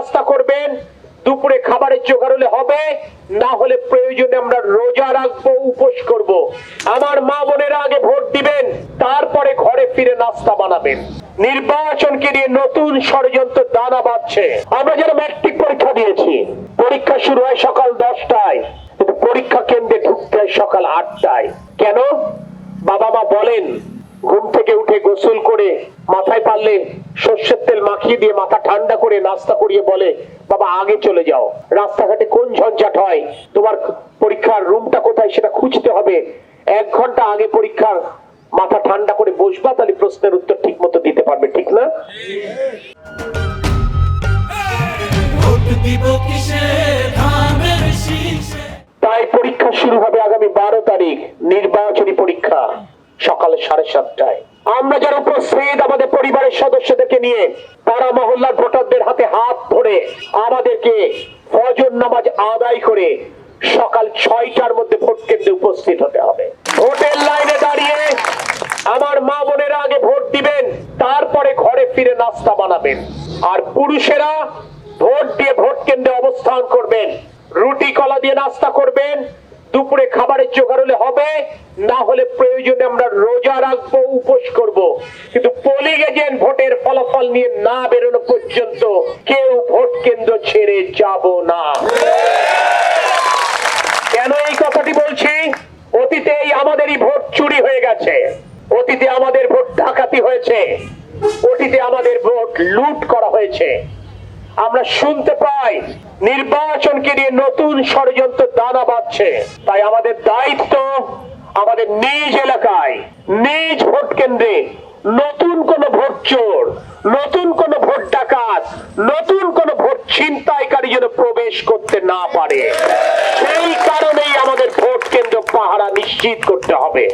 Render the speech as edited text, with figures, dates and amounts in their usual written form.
নাস্তা করবেন, দুপুরে খাবারের জোগাড় হলে হবে, না হলে প্রয়োজনে আমরা রোজা রাখবো, উপোস করব। আমার মা বোনেরা আগে ভোট দিবেন, তারপরে ঘরে ফিরে নাস্তা বানাবেন। নির্বাচনকে নিয়ে নতুন ষড়যন্ত্র দানা বাঁধছে। আমরা যারা ম্যাট্রিক পরীক্ষা দিয়েছি, পরীক্ষা শুরু হয় সকাল 10টায়, কিন্তু পরীক্ষা কেন্দ্রে ঢুকতে হয় সকাল 8টায়। কেন? বাবা মা বলেন, ঘুম থেকে উঠে গোসল করে মাথায় পারলে সর্ষের তেল মাখিয়ে দিয়ে মাথা ঠান্ডা করে নাস্তা করিয়ে বলে, বাবা আগে চলে যাও, রাস্তাঘাটে কোন ঝঞ্ঝাট হয়, তোমার পরীক্ষার রুমটা কোথায় সেটা খুঁজতে হবে, 1 ঘন্টা আগে পরীক্ষার মাথা ঠান্ডা করে বসবা, তাহলে প্রশ্নের উত্তর ঠিক মতো দিতে পারবে, ঠিক না? তাই পরীক্ষা শুরু হবে আগামী 12 তারিখ, নির্বাচনী পরীক্ষা, সকাল 7:30টায়। আমরা যারা উপস্থিত, আমাদের পরিবারের সদস্যদেরকে নিয়ে পাড়া মহল্লার ভোটারদের হাতে হাত ধরে আমাদেরকে ফজর নামাজ আদায় করে সকাল 6টার মধ্যে ভোট কেন্দ্রে উপস্থিত হতে হবে। ভোটের লাইনে দাঁড়িয়ে আমার মা বোনেরা আগে ভোট দিবেন, তারপরে ঘরে ফিরে নাস্তা বানাবেন। আর পুরুষেরা ভোট দিয়ে ভোট কেন্দ্রে অবস্থান করবেন, রুটি কলা দিয়ে নাস্তা করবেন, দুপুরে খাবারের জোগাড় হলে হবে, না হলে প্রয়োজনে আমরা রোজা রাখবো, উপোস করব। কিন্তু পোলিং এজেন্ট ভোটের ফলাফল নিয়ে না বেরোনো পর্যন্ত কেউ ভোট কেন্দ্র ছেড়ে যাব না। কেন এই কথাটি বলছি? অতীতেই আমাদেরই ভোট চুরি হয়ে গেছে, অতীতে আমাদের ভোট ডাকাতি হয়েছে, অতীতে আমাদের ভোট লুট করা হয়েছে। আমরা শুনতে পাই নির্বাচনকে নিয়ে নতুন ষড়যন্ত্র দানা বাঁধছে। তাই আমাদের দায়িত্ব, আমাদের নিজ এলাকায়, নিজ ভোট কেন্দ্রে নতুন কোন ভোট চোর, নতুন কোন ভোট ডাকাত, নতুন কোন ভোট ছিনতাইকারী যেন প্রবেশ করতে না পারে, সেই কারণেই আমাদের ভোট কেন্দ্র পাহারা নিশ্চিত করতে হবে।